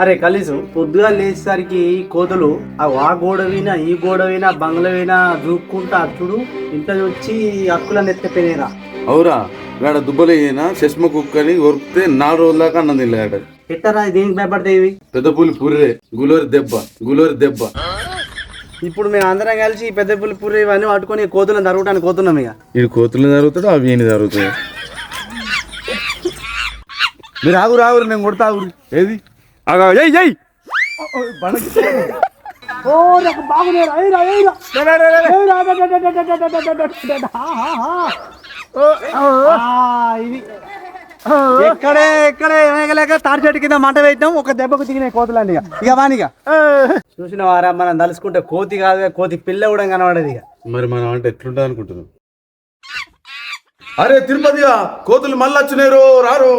అరే కలీసు పొద్దుగా లేచేసరికి కోతులు ఆ గోడవినా ఈ గోడవినా బంగ్లవినా దూక్కుంటా అచ్చుడు ఇంత వచ్చి హక్కులను ఎత్తిపోయినా. అవురా గాడ దుబ్బలేనా చష్మ కుక్కని కొరికితే 4 రోజుల దాకా అన్నం తినలేడు. ఎట్టరా దేనికి భయపడతాయి ఇవి? పెద్ద పులి పుర్రే గులోరి దెబ్బ. ఇప్పుడు మేము అందరం కలిసి ఈ పెద్ద పులి పూరి ఇవన్నీ పట్టుకొని కోతులను జరగటానికి పోతున్నాం ఇక. ఇది కోతులు జరుగుతాడు అవి ఏమి జరుగుతాయి. మీరు ఆగురు నేను కొడతా ఆగురు. ఏది ఎక్కడే తాడి చెట్టు కింద మంట పెట్టినాం, ఒక దెబ్బకు దిగినాయి కోతులండి. ఇక వానిగా చూసిన వారా మనం తలుసుకుంటే కోతి కాదు, కోతి పిల్ల కూడా కనబడదు. ఇక మరి మనం అంటే ఎట్లుంటది అనుకుంటున్నాం? అరే తిరుపతిగా కోతులు మళ్ళీ వచ్చినారు రారు.